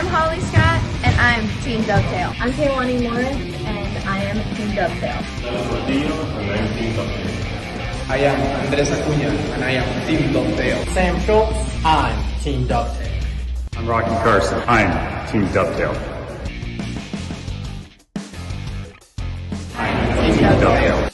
I'm Holly Scott, and I'm Team Dovetail. I'm Kaylani Morris, and I am Team Dovetail. I am Andres Acuña, and I am Team Dovetail. Sam Schultz, I'm Team Dovetail. I'm Rocky Carson, I'm Team Dovetail. I'm Team Dovetail.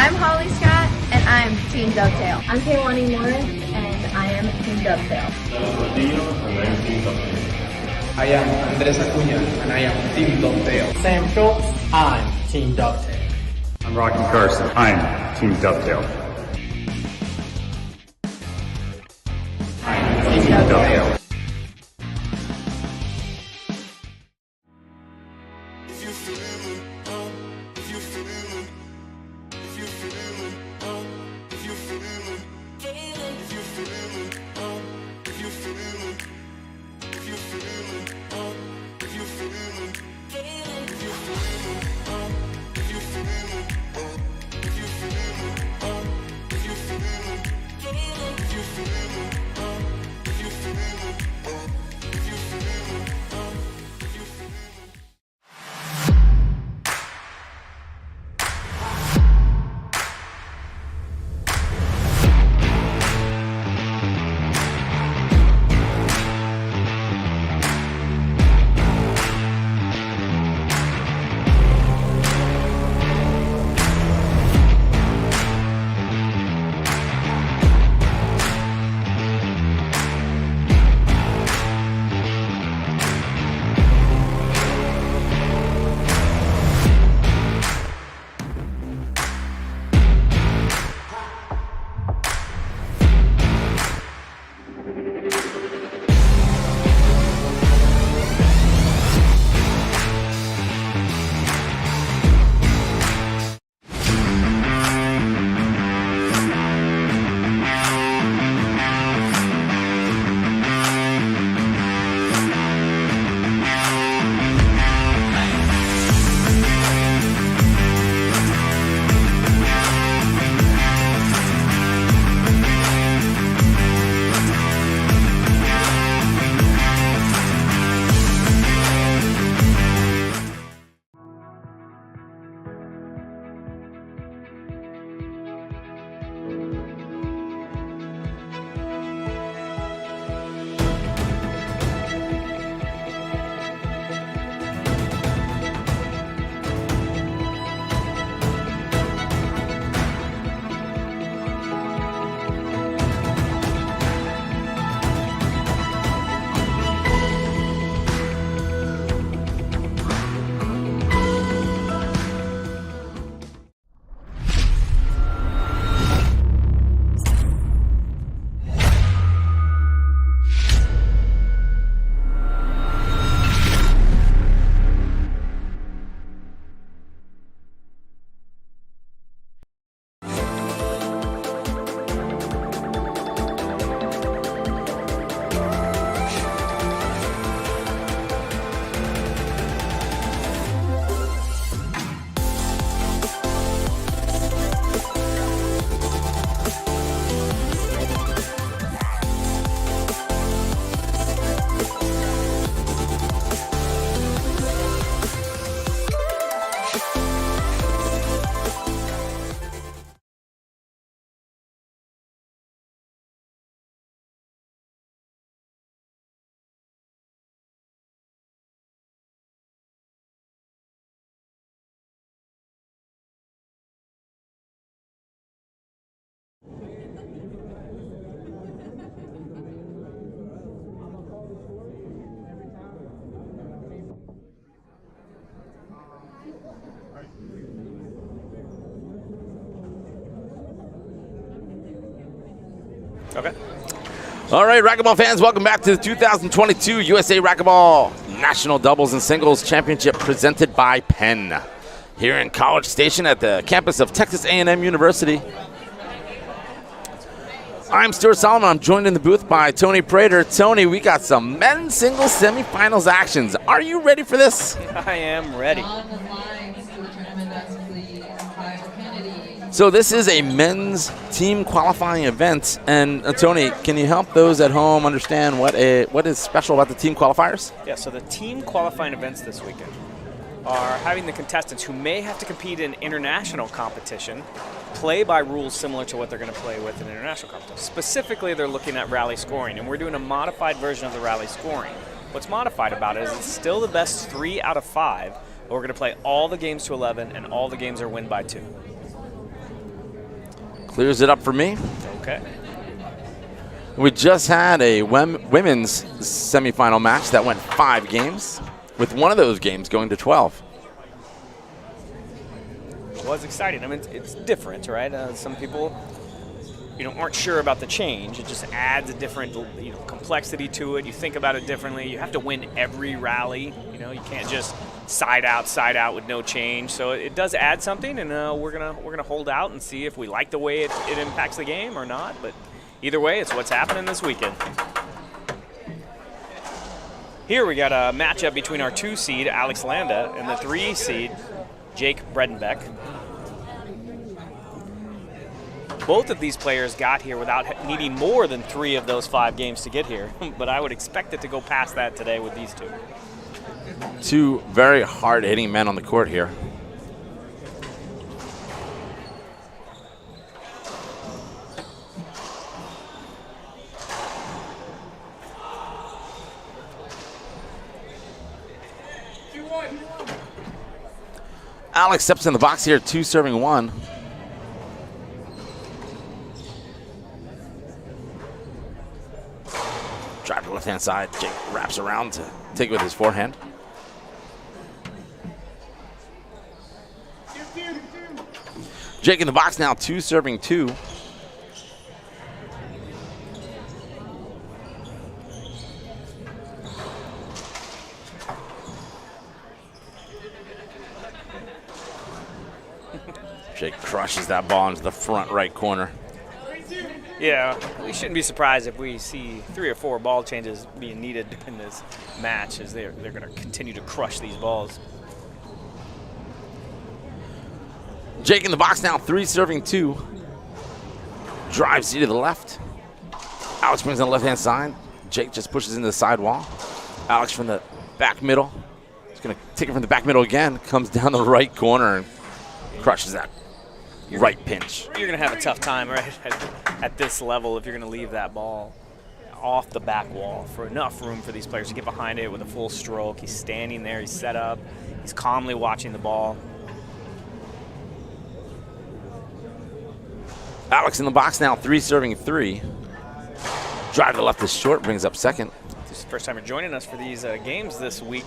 I'm Holly Scott, and I'm Team Dovetail. I'm Kaylani Morris, and I am Team Dovetail. I am Andres Acuña, and I am Team Dovetail. Sam Schultz, I'm Team Dovetail. I'm Rocky Carson, I'm Team Dovetail. I'm Team Dovetail. Okay. All right, racquetball fans, welcome back to the 2022 USA Racquetball National Doubles and Singles Championship presented by Penn here in College Station at the campus of Texas A&M University. I'm Stuart Solomon. I'm joined in the booth by Tony Prater. Tony, we got some men's singles semifinals actions. Are you ready for this? I am ready. So this is a men's team qualifying event, and Tony, can you help those at home understand what is special about the team qualifiers? Yeah, so the team qualifying events this weekend are having the contestants who may have to compete in international competition play by rules similar to what they're going to play with in international competition. Specifically, they're looking at rally scoring, and we're doing a modified version of the rally scoring. What's modified about it is it's still the best 3 out of 5, but we're going to play all the games to 11, and all the games are win by 2. Clears it up for me. Okay. We just had a women's semifinal match that went 5 games, with one of those games going to 12. Well, it's exciting. I mean, it's different, right? Some people, aren't sure about the change. It just adds a different, complexity to it. You think about it differently. You have to win every rally. You can't just side out with no change. So it does add something, and we're gonna hold out and see if we like the way it impacts the game or not. But either way, it's what's happening this weekend. Here we got a matchup between our 2 seed, Alex Landa, and the 3 seed, Jake Bredenbeck. Both of these players got here without needing more than 3 of those 5 games to get here, but I would expect it to go past that today with these 2. 2 very hard-hitting men on the court here. Alex steps in the box here, 2 serving 1. Drive to the left-hand side. Jake wraps around to take it with his forehand. Jake in the box now, 2 serving 2. Jake crushes that ball into the front right corner. Yeah, we shouldn't be surprised if we see 3 or 4 ball changes being needed in this match, as they're going to continue to crush these balls. Jake in the box now, 3 serving 2. Drives you to the left. Alex brings on the left-hand side. Jake just pushes into the side wall. Alex from the back middle. He's going to take it from the back middle again. Comes down the right corner and crushes that right pinch. You're going to have a tough time right at this level if you're going to leave that ball off the back wall for enough room for these players to get behind it with a full stroke. He's standing there. He's set up. He's calmly watching the ball. Alex in the box now, 3 serving 3. Drive to the left is short, brings up second. This is the first time you're joining us for these games this week.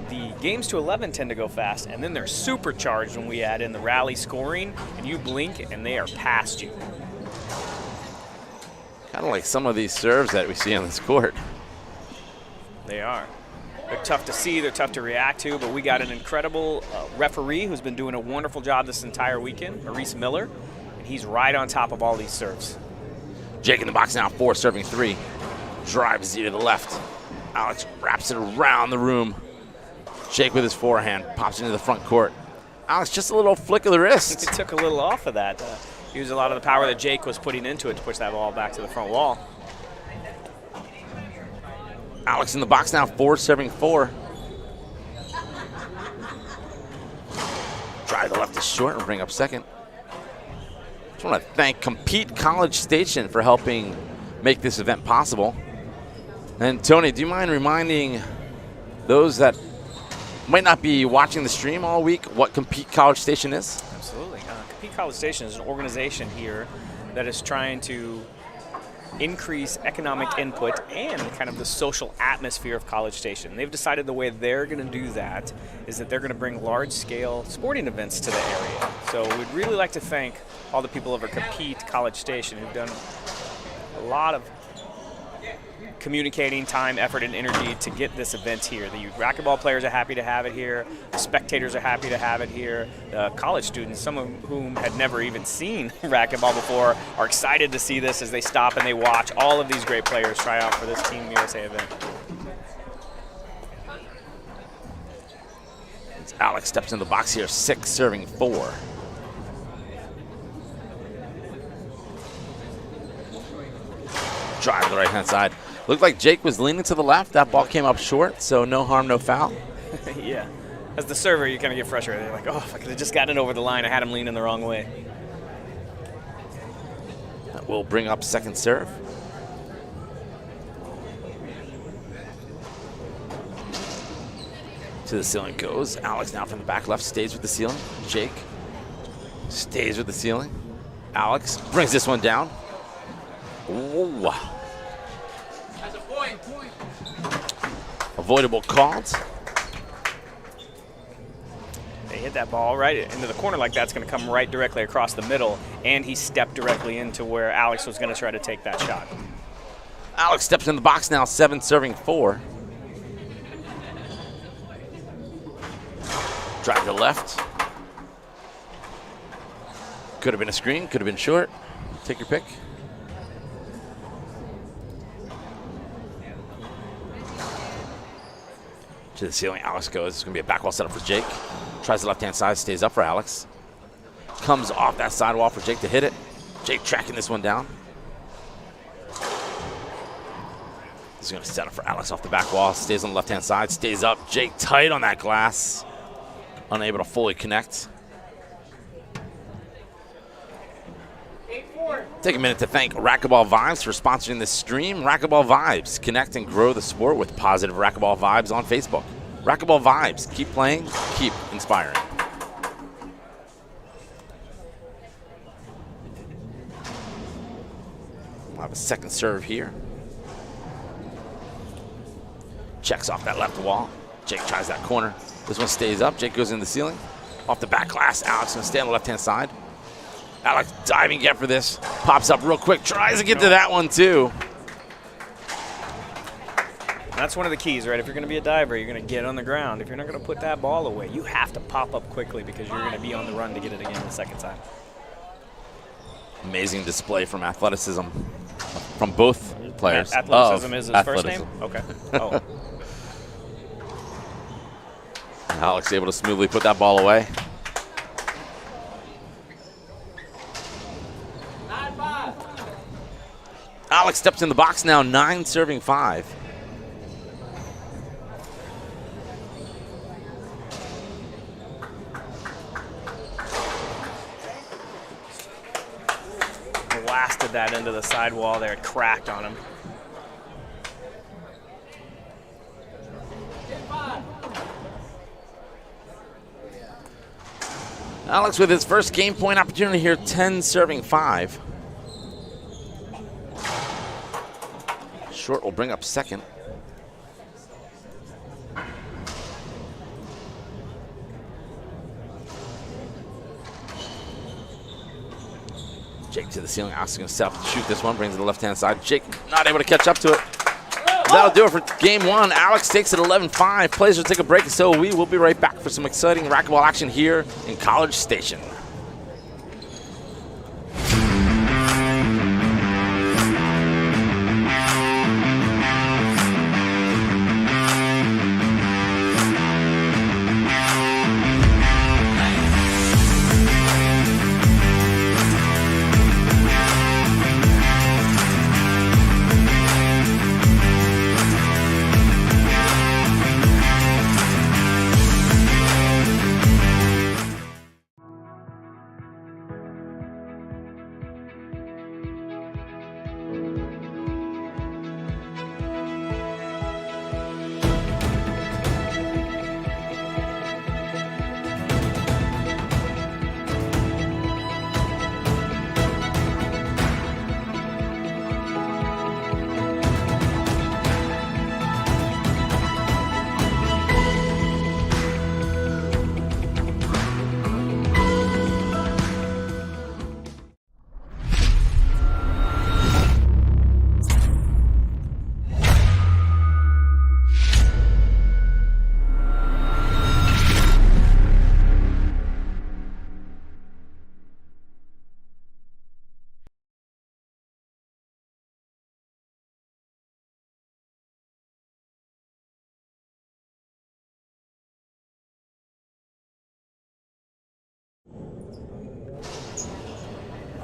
The games to 11 tend to go fast, and then they're supercharged when we add in the rally scoring, and you blink and they are past you. Kind of like some of these serves that we see on this court. They are. They're tough to see, they're tough to react to, but we got an incredible referee who's been doing a wonderful job this entire weekend, Maurice Miller, and he's right on top of all these serves. Jake in the box now, 4 serving 3. Drives you to the left. Alex wraps it around the room. Jake with his forehand pops into the front court. Alex, just a little flick of the wrist. He took a little off of that. Used a lot of the power that Jake was putting into it to push that ball back to the front wall. Alex in the box now, 4 serving 4. Drive to the left is short and bring up second. Just want to thank Compete College Station for helping make this event possible. And Tony, do you mind reminding those that might not be watching the stream all week what Compete College Station is? Absolutely. Compete College Station is an organization here that is trying to increase economic input and kind of the social atmosphere of College Station. They've decided the way they're going to do that is that they're going to bring large-scale sporting events to the area. So we'd really like to thank all the people over Compete College Station who've done a lot of communicating time, effort, and energy to get this event here. The racquetball players are happy to have it here. The spectators are happy to have it here. The college students, some of whom had never even seen racquetball before, are excited to see this as they stop and they watch all of these great players try out for this Team USA event. As Alex steps in the box here, 6 serving 4. Drive to the right-hand side. Looked like Jake was leaning to the left. That ball came up short, so no harm, no foul. Yeah. As the server, you kind of get frustrated. You're like, oh, if I could have just gotten it over the line, I had him leaning the wrong way. That will bring up second serve. To the ceiling goes. Alex now from the back left stays with the ceiling. Jake stays with the ceiling. Alex brings this one down. Ooh. Avoidable called. They hit that ball right into the corner like that's going to come right directly across the middle, and he stepped directly into where Alex was going to try to take that shot. Alex steps in the box now, 7 serving 4. Drive to the left. Could have been a screen, could have been short. Take your pick. To the ceiling, Alex goes. It's going to be a back wall setup for Jake. Tries the left-hand side, stays up for Alex. Comes off that sidewall for Jake to hit it. Jake tracking this one down. He's going to set up for Alex off the back wall. Stays on the left-hand side, stays up. Jake tight on that glass. Unable to fully connect. Take a minute to thank Racquetball Vibes for sponsoring this stream. Racquetball Vibes, connect and grow the sport with positive racquetball vibes on Facebook. Racquetball Vibes, keep playing, keep inspiring. We'll have a second serve here. Checks off that left wall. Jake tries that corner. This one stays up. Jake goes in the ceiling. Off the back glass, Alex going to stay on the left-hand side. Alex diving get for this. Pops up real quick. Tries to get to that one, too. That's one of the keys, right? If you're going to be a diver, you're going to get on the ground. If you're not going to put that ball away, you have to pop up quickly because you're going to be on the run to get it again the second time. Amazing display from athleticism from both players. Athleticism is his first name? Okay. Oh. Alex able to smoothly put that ball away. Alex steps in the box now, 9 serving 5. Blasted that into the sidewall there. It cracked on him. Alex with his first game point opportunity here, 10 serving 5. Short will bring up second. Jake to the ceiling. Alex is going to set up to shoot this one. Brings it to the left-hand side. Jake not able to catch up to it. That'll do it for game 1. Alex takes it 11-5. Players will take a break, so we will be right back for some exciting racquetball action here in College Station.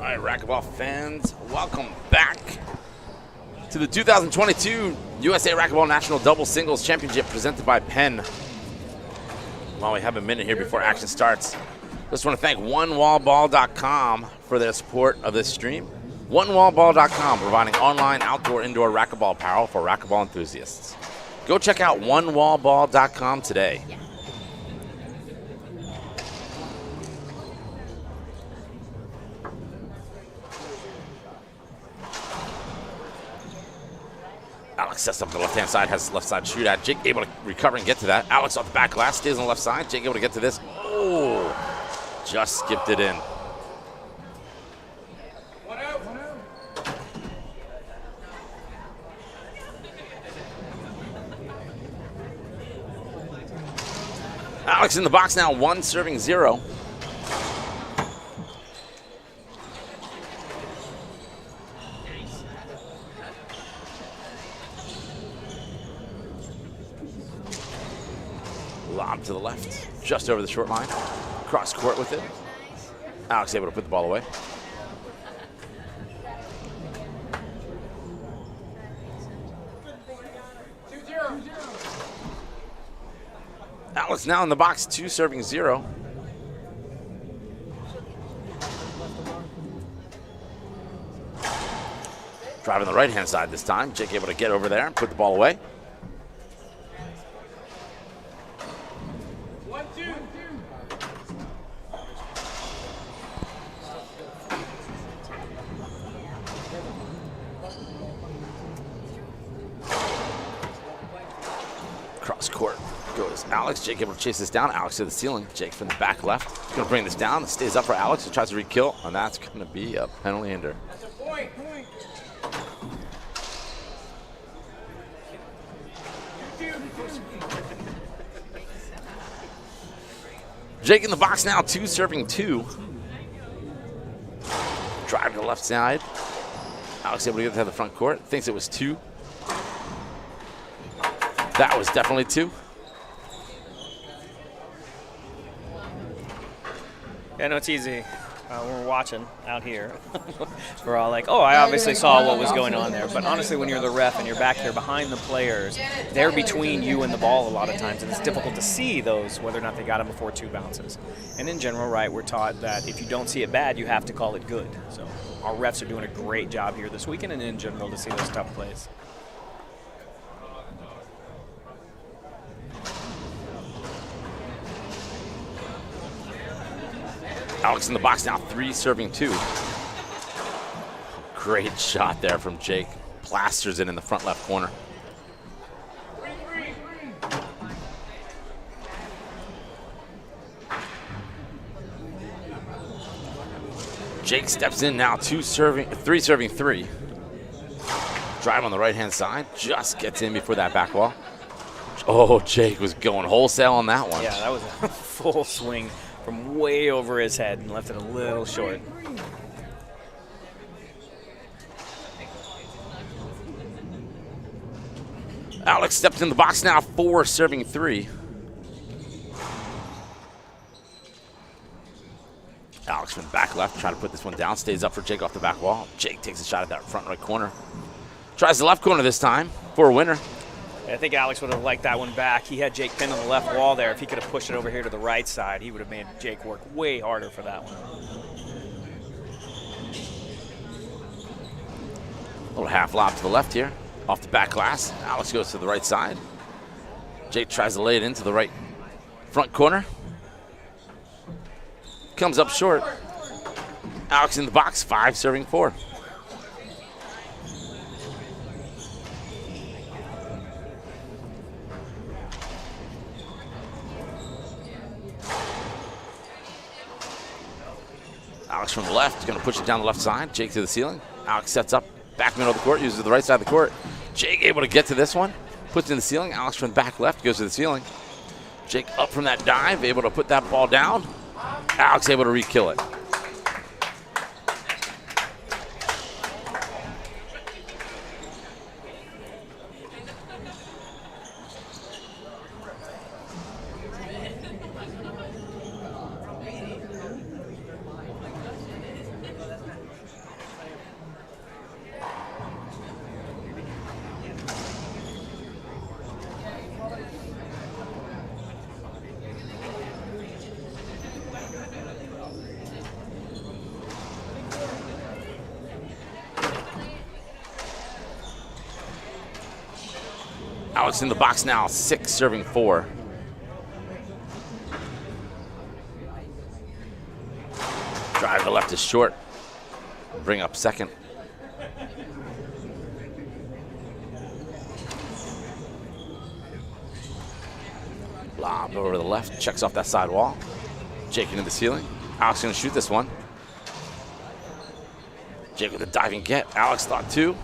All right, racquetball fans, welcome back to the 2022 USA Racquetball National Double Singles Championship presented by Penn. While we have a minute here before action starts, just want to thank OneWallBall.com for their support of this stream. OneWallBall.com, providing online, outdoor, indoor racquetball apparel for racquetball enthusiasts. Go check out OneWallBall.com today. Alex sets up the left-hand side, has left side shoot at. Jake able to recover and get to that. Alex off the back glass, stays on the left side. Jake able to get to this. Oh, just skipped it in. Alex in the box now, 1 serving 0. Lob to the left, just over the short line. Cross court with it. Alex able to put the ball away. Alex now in the box, 2 serving 0. Driving the right-hand side this time. Jake able to get over there and put the ball away. Cross court goes Alex. Jake able to chase this down. Alex to the ceiling. Jake from the back left. He's going to bring this down. It stays up for Alex. He tries to re-kill, and that's going to be a penalty hinder. Jake in the box now, 2 serving 2. Drive to the left side. Alex able to get to the front court. Thinks it was 2. That was definitely 2. Yeah, no, it's easy. When we're watching out here, we're all like, oh, I obviously saw what was going on there. But honestly, when you're the ref and you're back here behind the players, they're between you and the ball a lot of times, and it's difficult to see those, whether or not they got them before 2 bounces. And in general, right, we're taught that if you don't see it bad, you have to call it good. So our refs are doing a great job here this weekend and in general to see those tough plays. Alex in the box now, 3 serving 2. Great shot there from Jake. Plasters it in the front left corner. Jake steps in now, 3 serving 3. Drive on the right-hand side, just gets in before that back wall. Oh, Jake was going wholesale on that one. Yeah, that was a full swing from way over his head and left it a little short. Alex steps in the box now, 4 serving 3. Alex from the back left, trying to put this one down, stays up for Jake off the back wall. Jake takes a shot at that front right corner. Tries the left corner this time for a winner. I think Alex would have liked that one back. He had Jake pinned on the left wall there. If he could have pushed it over here to the right side, he would have made Jake work way harder for that one. A little half lob to the left here, off the back glass. Alex goes to the right side. Jake tries to lay it into the right front corner. Comes up short. Alex in the box, 5 serving 4. Alex from the left is going to push it down the left side. Jake to the ceiling. Alex sets up, back middle of the court, uses the right side of the court. Jake able to get to this one, puts it in the ceiling. Alex from the back left goes to the ceiling. Jake up from that dive, able to put that ball down. Alex able to re-kill it. Alex in the box now, 6 serving 4. Drive to the left is short. Bring up second. Lob over to the left, checks off that side wall. Jake into the ceiling. Alex gonna shoot this one. Jake with a diving get. Alex thought 2.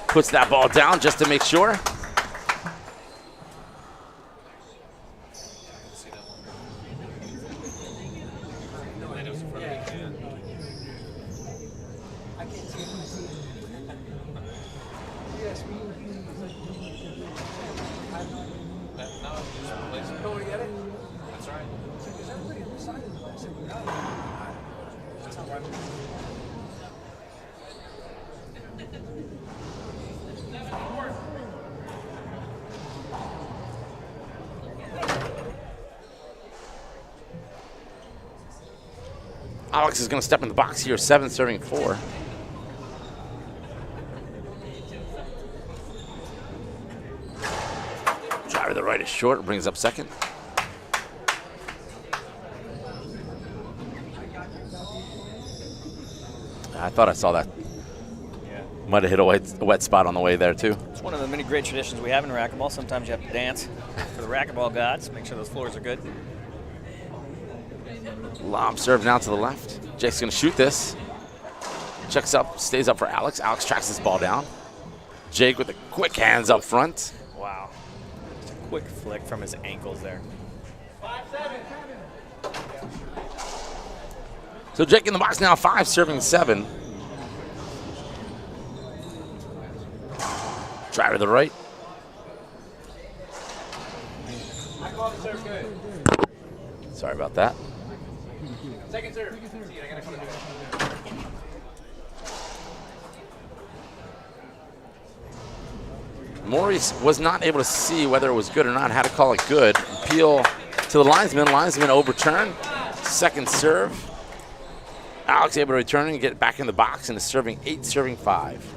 Puts that ball down just to make sure. Alex is going to step in the box here, 7 serving 4. Drive to the right is short, brings up second. I thought I saw that. Yeah. Might have hit a wet spot on the way there, too. It's one of the many great traditions we have in racquetball. Sometimes you have to dance for the racquetball gods, make sure those floors are good. Lob serve now to the left. Jake's going to shoot this. Checks up, stays up for Alex. Alex tracks this ball down. Jake with the quick hands up front. Wow. Just a quick flick from his ankles there. So Jake in the box now, 5 serving 7. Drive to the right. Sorry about that. Second serve. Maurice was not able to see whether it was good or not, had to call it good. Appeal to the linesman. Linesman overturned. Second serve. Alex able to return and get back in the box and is serving 8, serving 5.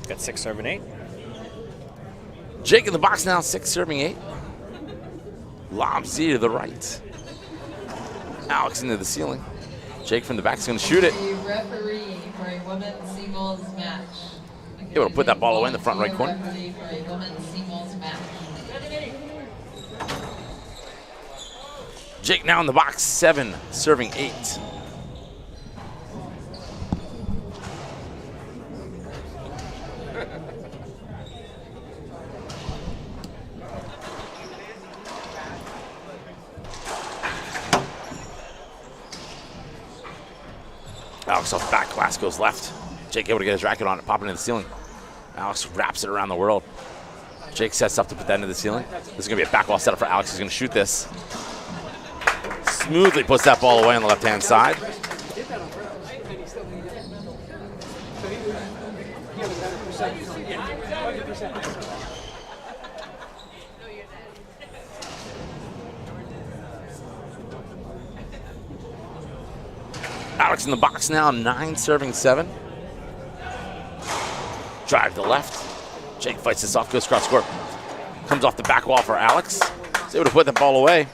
Got 6 serving 8. Jake in the box now, 6 serving 8. Lob Z to the right. Alex into the ceiling. Jake from the back is going to shoot it. The referee for a women's singles match. Able to put that ball away in the front right corner. Referee for a women's singles match. Jake now in the box, 7 serving 8. Alex off back, glass goes left. Jake able to get his racket on it, popping into the ceiling. Alex wraps it around the world. Jake sets up to put that into the ceiling. This is going to be a back wall setup for Alex. He's going to shoot this. Smoothly puts that ball away on the left-hand side. Alex in the box now, 9 serving 7. Drive to the left. Jake fights this off, goes cross court. Comes off the back wall for Alex. He's able to put the ball away.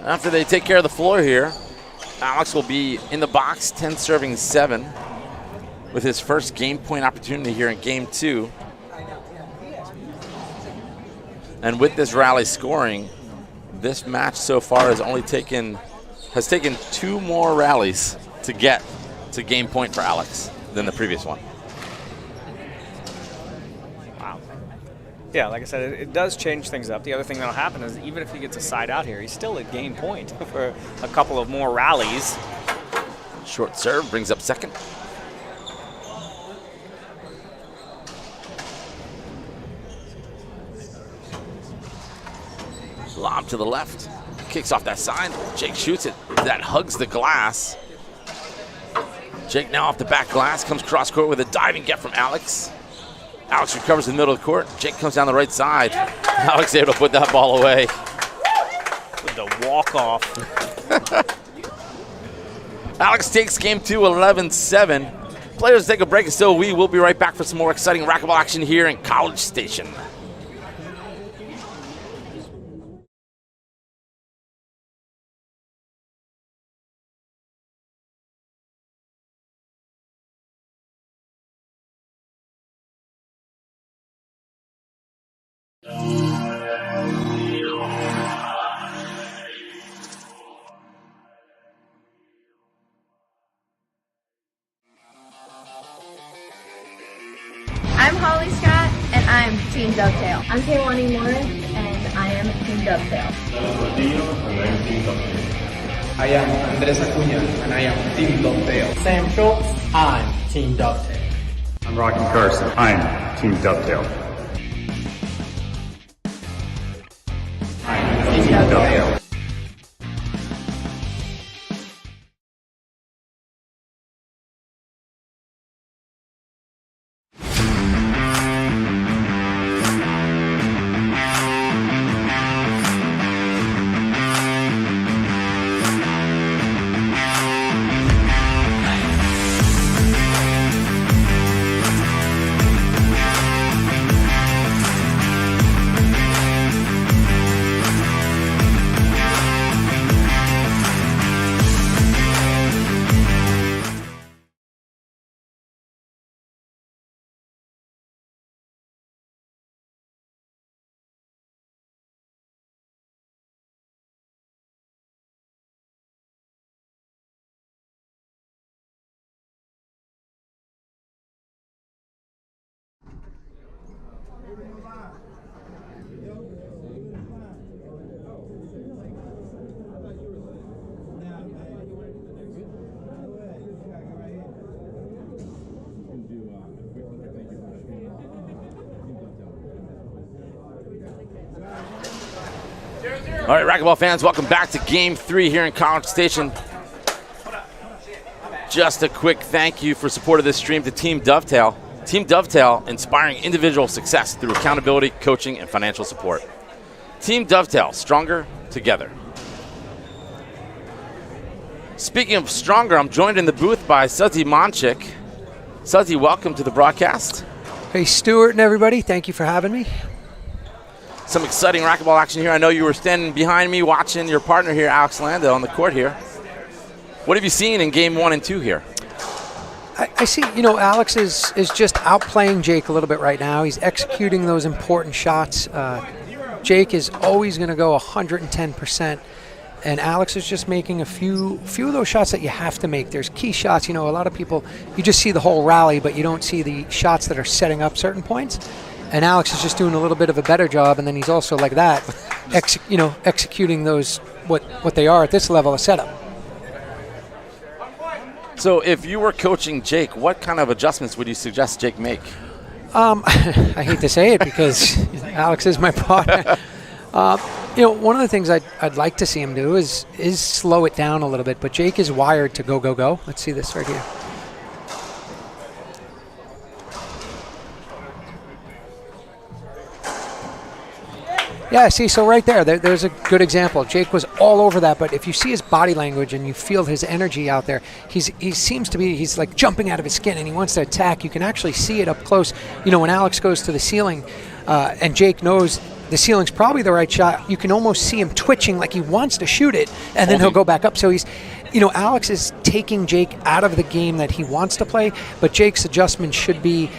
After they take care of the floor here, Alex will be in the box, 10 serving 7, with his first game point opportunity here in game 2. And with this rally scoring, this match so far has taken 2 more rallies to get to game point for Alex than the previous one. Wow. Yeah, like I said, it does change things up. The other thing that'll happen is even if he gets a side out here, he's still at game point for a couple of more rallies. Short serve brings up second. Lob to the left. Kicks off that side. Jake shoots it. That hugs the glass. Jake now off the back glass. Comes cross court with a diving get from Alex. Alex recovers in the middle of the court. Jake comes down the right side. Alex able to put that ball away. With the walk-off. Alex takes game 2, 11-7. Players take a break, and so we will be right back for some more exciting racquetball action here in College Station. I'm Holly Scott, and I'm Team Dovetail. I'm Kaylani Morin, and I am Team Dovetail. I am Andres Acuña, and I am Team Dovetail. Sam Schultz, I'm Team Dovetail. I'm Rocky Carson. I'm Team Dovetail. Team Dovetail. All right, racquetball fans, welcome back to Game 3 here in College Station. Just a quick thank you for support of this stream to Team Dovetail. Team Dovetail, inspiring individual success through accountability, coaching, and financial support. Team Dovetail, stronger together. Speaking of stronger, I'm joined in the booth by Suzy Monchik. Suzy, welcome to the broadcast. Hey, Stuart and everybody, thank you for having me. Some exciting racquetball action here. I know you were standing behind me watching your partner here, Alex Landa, on the court here. What have you seen in game 1 and 2 here? I see, Alex is just outplaying Jake a little bit right now. He's executing those important shots. Jake is always going to go 110%, and Alex is just making a few of those shots that you have to make. There's key shots. A lot of people, you just see the whole rally, but you don't see the shots that are setting up certain points. And Alex is just doing a little bit of a better job, and then he's also like that, executing those what they are at this level of setup. So if you were coaching Jake, what kind of adjustments would you suggest Jake make? I hate to say it because Alex is my partner. One of the things I'd like to see him do is slow it down a little bit, but Jake is wired to go, go, go. Let's see this right here. Yeah, see, so right there's a good example. Jake was all over that, but if you see his body language and you feel his energy out there, he's like jumping out of his skin and he wants to attack. You can actually see it up close. When Alex goes to the ceiling and Jake knows the ceiling's probably the right shot, you can almost see him twitching like he wants to shoot it, and then he'll go back up. So he's, Alex is taking Jake out of the game that he wants to play, but Jake's adjustment should be,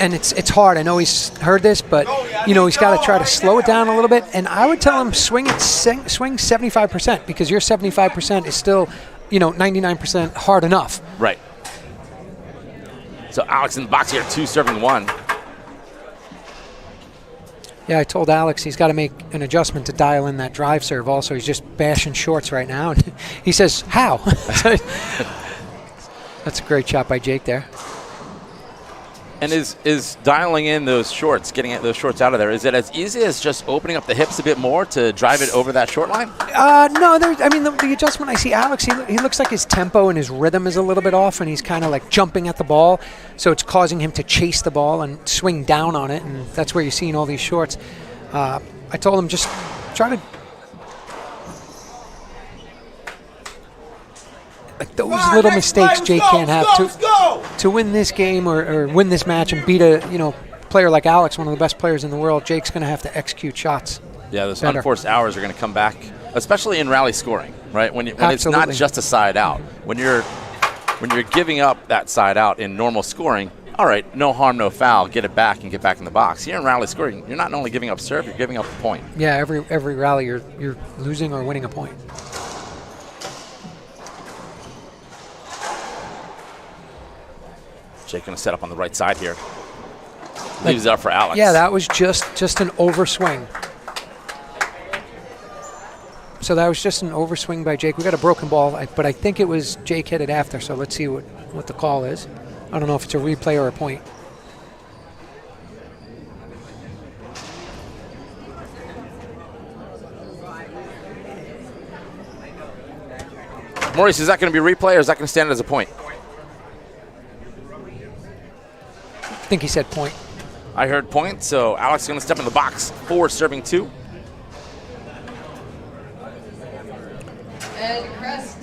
and it's hard. I know he's heard this, but he's got to try to slow it down a little bit. And I would tell him swing 75% because your 75% is still, 99% hard enough. Right. So Alex in the box here, 2 serving 1. Yeah, I told Alex he's got to make an adjustment to dial in that drive serve also. He's just bashing shorts right now. And he says, how? That's a great shot by Jake there. And is dialing in those shorts, getting those shorts out of there, is it as easy as just opening up the hips a bit more to drive it over that short line? No, the adjustment I see Alex, he looks like his tempo and his rhythm is a little bit off, and he's kind of like jumping at the ball, so it's causing him to chase the ball and swing down on it, and that's where you're seeing all these shorts. I told him just try to... Like those little mistakes Jake can't have to win this game or win this match and beat a player like Alex, one of the best players in the world. Jake's going to have to execute shots. Yeah, those better. unforced hours are going to come back, especially in rally scoring, right? When it's not just a side out. When you're giving up that side out in normal scoring, all right, no harm, no foul. Get it back and get back in the box. Here in rally scoring, you're not only giving up serve, you're giving up a point. Yeah, every rally you're losing or winning a point. Jake going to set up on the right side here. Leaves it up for Alex. Yeah, that was just an overswing. So that was just an overswing by Jake. We got a broken ball, but I think it was Jake hit it after, so let's see what the call is. I don't know if it's a replay or a point. Maurice, is that going to be a replay or is that going to stand as a point? I think he said point. I heard point, so Alex is going to step in the box for serving 2.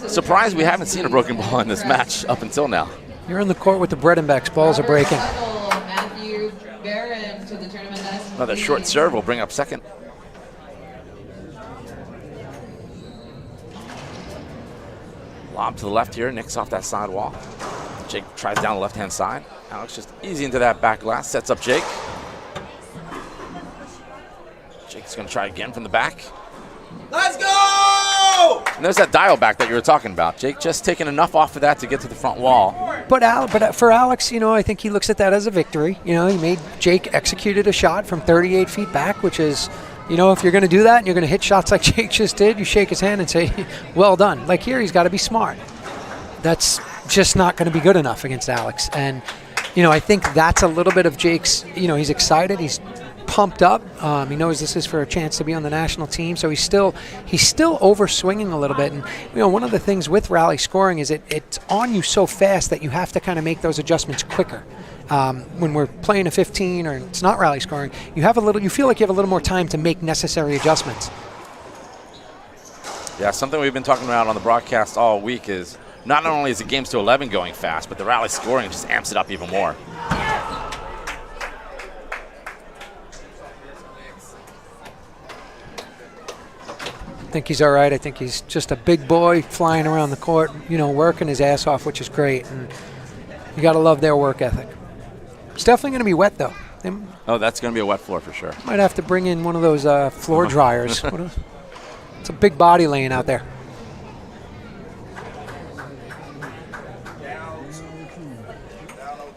Surprised we haven't seen a broken ball in this match up until now. You're in the court with the Bredenbecks. Balls are breaking. Another short serve will bring up second. Lob to the left here, nicks off that side wall. Jake tries down the left-hand side. Alex just easy into that back glass, sets up Jake. Jake's going to try again from the back. Let's go! And there's that dial back that you were talking about. Jake just taking enough off of that to get to the front wall. But for Alex, I think he looks at that as a victory. He made Jake executed a shot from 38 feet back, which is, if you're going to do that and you're going to hit shots like Jake just did, you shake his hand and say, well done. Like here, he's got to be smart. That's just not going to be good enough against Alex. And, I think that's a little bit of Jake's, he's excited. He's pumped up. He knows this is for a chance to be on the national team. So he's still overswinging a little bit. And, one of the things with rally scoring is it's on you so fast that you have to kind of make those adjustments quicker. When we're playing a 15 or it's not rally scoring, you feel like you have a little more time to make necessary adjustments. Yeah, something we've been talking about on the broadcast all week is not only is the games to 11 going fast, but the rally scoring just amps it up even more. I think he's all right. I think he's just a big boy flying around the court, working his ass off, which is great. And you got to love their work ethic. It's definitely going to be wet, though. They that's going to be a wet floor for sure. might have to bring in one of those floor dryers. It's a big body laying out there.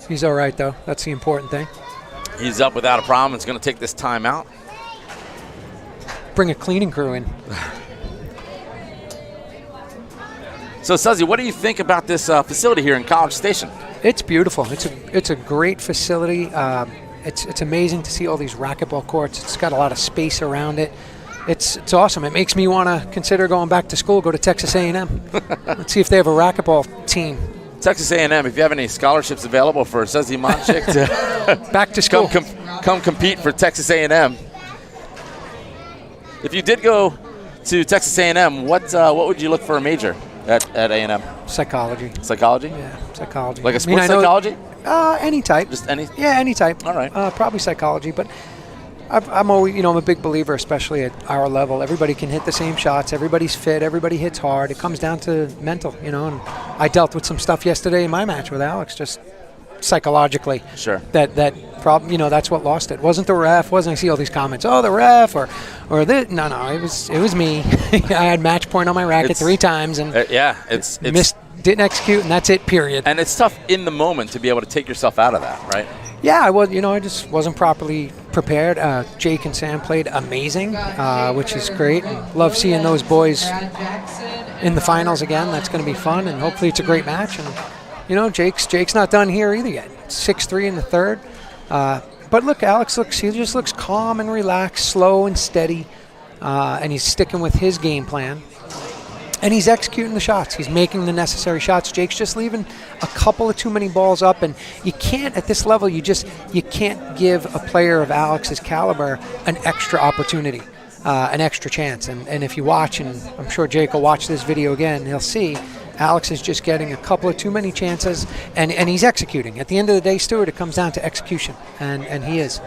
He's all right, though. That's the important thing. He's up without a problem. It's going to take this time out. Bring a cleaning crew in. So, Suzzy, what do you think about this facility here in College Station? It's beautiful. It's a great facility. It's amazing to see all these racquetball courts. It's got a lot of space around it. It's awesome. It makes me want to consider going back to school, go to Texas A&M. Let's see if they have a racquetball team. Texas A&M, if you have any scholarships available for Suzzy Monchik to back to school, come compete for Texas A&M. If you did go to Texas A&M, what would you look for a major at A&M? Psychology. Psychology? Yeah, psychology. Like a sports psychology? Any type. Just any? Yeah, any type. All right. Probably psychology, but I'm always, I'm a big believer, especially at our level. Everybody can hit the same shots. Everybody's fit. Everybody hits hard. It comes down to mental, And I dealt with some stuff yesterday in my match with Alex, just psychologically. Sure. That problem, that's what lost it. Wasn't the ref? I see all these comments. Oh, the ref or this. No, it was me. I had match point on my racket 3 times and it's didn't execute, and that's it. Period. And it's tough in the moment to be able to take yourself out of that, right? Yeah, I just wasn't properly prepared. Jake and Sam played amazing, which is great. Love seeing those boys in the finals again. That's going to be fun, and hopefully it's a great match. And Jake's not done here either yet. 6-3 in the third. But look, Alex just looks calm and relaxed, slow and steady, and he's sticking with his game plan. And he's executing the shots. He's making the necessary shots. Jake's just leaving a couple of too many balls up, and you can't, at this level, you can't give a player of Alex's caliber an extra opportunity, an extra chance. And if you watch, and I'm sure Jake will watch this video again, he'll see Alex is just getting a couple of too many chances, and he's executing. At the end of the day, Stuart, it comes down to execution, and he is.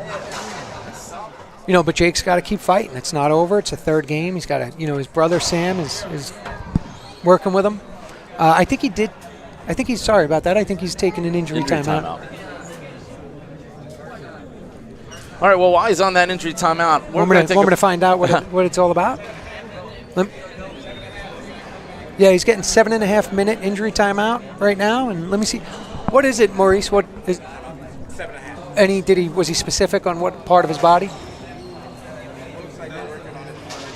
But Jake's got to keep fighting. It's not over. It's a third game. He's got to, his brother Sam is working with him. I think he's sorry about that. I think he's taking an injury timeout. All right, well, while he's on that injury timeout, want me to find out what it's all about? Yeah, he's getting 7.5-minute injury timeout right now, and let me see. What is it, Maurice? What is 7.5? And was he specific on what part of his body?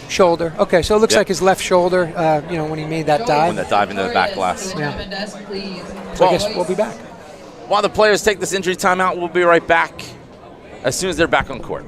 Shoulder. Okay, so it looks like his left shoulder, when he made that dive. When that dive into the back glass. Yeah. So I guess we'll be back. While the players take this injury timeout, we'll be right back as soon as they're back on court.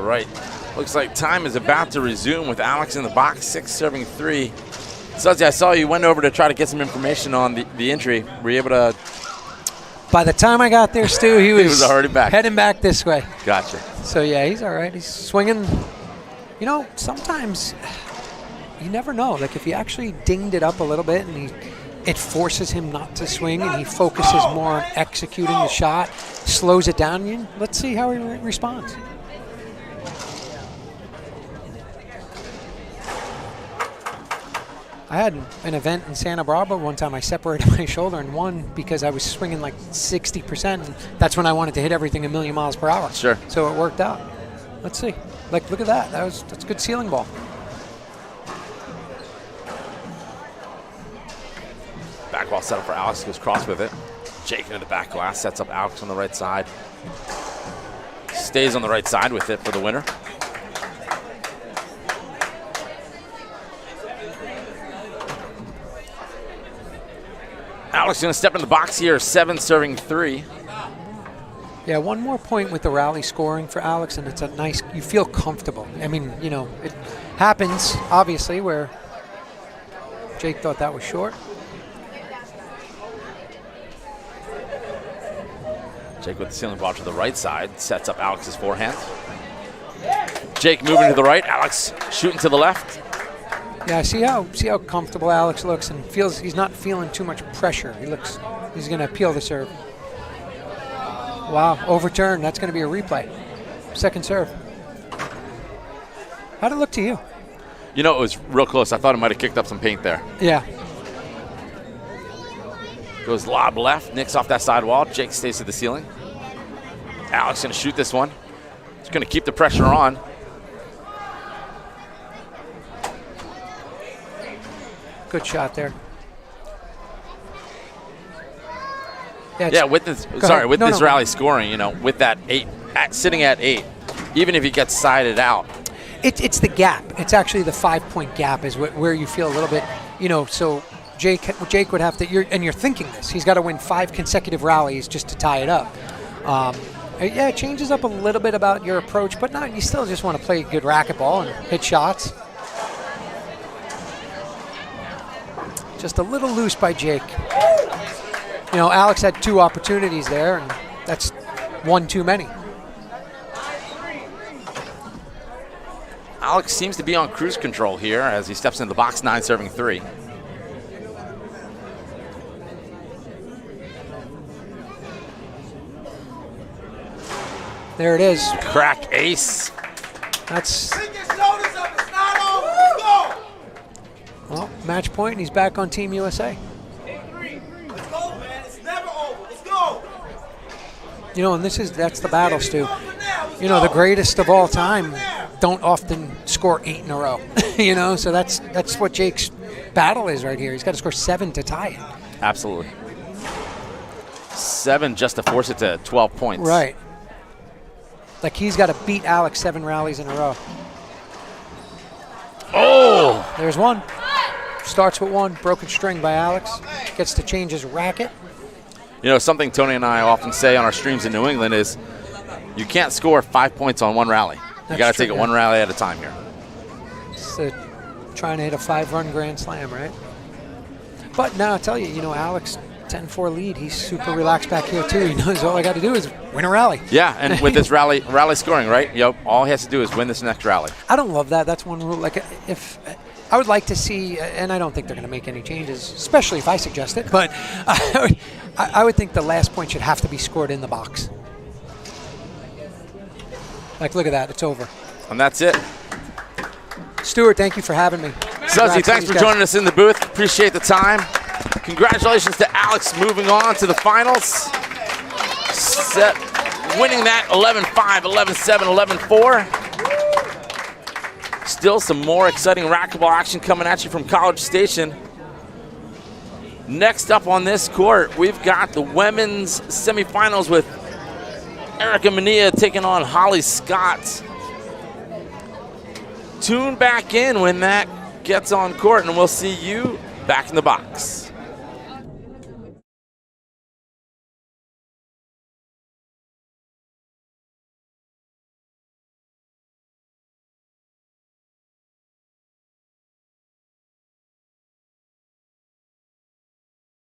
right. Looks like time is about to resume with Alex in the box, 6 serving 3. Suzy, I saw you went over to try to get some information on the injury. Were you able to? By the time I got there, Stu, he was already back. heading back this way. Gotcha. So, yeah, he's all right. He's swinging. You know, sometimes you never know. Like, if he actually dinged it up a little bit and it forces him not to swing and he focuses more on executing the shot, slows it down, let's see how he responds. I had an event in Santa Barbara one time. I separated my shoulder and won because I was swinging like 60%. And that's when I wanted to hit everything a million miles per hour. Sure. So it worked out. Let's see. Like, look at that. That's a good ceiling ball. Back wall set up for Alex, goes cross with it. Jake into the back glass, sets up Alex on the right side. Stays on the right side with it for the winner. Alex going to step in the box here, 7 serving 3. Yeah, one more point with the rally scoring for Alex, and it's a nice, you feel comfortable. I mean, you know, it happens, obviously, where Jake thought that was short. Jake with the ceiling ball to the right side, sets up Alex's forehand. Jake moving to the right, Alex shooting to the left. Yeah, see how comfortable Alex looks and feels he's not feeling too much pressure. He's going to appeal the serve. Wow, overturn. That's going to be a replay. Second serve. How'd it look to you? You know, it was real close. I thought it might have kicked up some paint there. Yeah. Goes lob left, nicks off that side wall. Jake stays to the ceiling. Alex going to shoot this one. He's going to keep the pressure on. Good shot there. Yeah, with this, rally scoring, you know, with that 8, sitting at 8, even if he gets sided out. It's the gap. It's actually the 5-point gap is where you feel a little bit, you know, so Jake would have to, you're thinking this. He's got to win 5 consecutive rallies just to tie it up. Yeah, it changes up a little bit about your approach, but you still just want to play good racquetball and hit shots. Just a little loose by Jake. You know, Alex had 2 opportunities there, and that's 1 too many. Alex seems to be on cruise control here as he steps into the box, 9 serving 3. There it is. Crack ace. That's. Pick your shoulders up. It's not over. Let's go. Well, match point, and he's back on Team USA. Let's go, man. It's never over. Let's go. You know, and that's the battle, Stu. You know, the greatest of all time don't often score 8 in a row. You know, so that's what Jake's battle is right here. He's got to score 7 to tie it. Absolutely. 7 just to force it to 12 points. Right. Like he's got to beat Alex 7 rallies in a row. Oh! There's one. Starts with 1. Broken string by Alex. Gets to change his racket. You know, something Tony and I often say on our streams in New England is you can't score 5 points on 1 rally. You got to take it 1 rally at a time here. So trying to hit a 5-run grand slam, right? But now I tell you, you know, Alex, 10-4 lead. He's super relaxed back here too. He knows all I got to do is win a rally. Yeah, and with this rally scoring, right? Yep. All he has to do is win this next rally. I don't love that. That's one rule. Like if I would like to see, and I don't think they're going to make any changes, especially if I suggest it. But I would think the last point should have to be scored in the box. Like, look at that. It's over. And that's it. Stuart, thank you for having me. Suzy, thanks for joining us in the booth. Appreciate the time. Congratulations to Alex moving on to the finals. Winning that 11-5, 11-7, 11-4. Still some more exciting racquetball action coming at you from College Station. Next up on this court, we've got the women's semifinals with Erica Mania taking on Holly Scott. Tune back in when that gets on court, and we'll see you back in the box.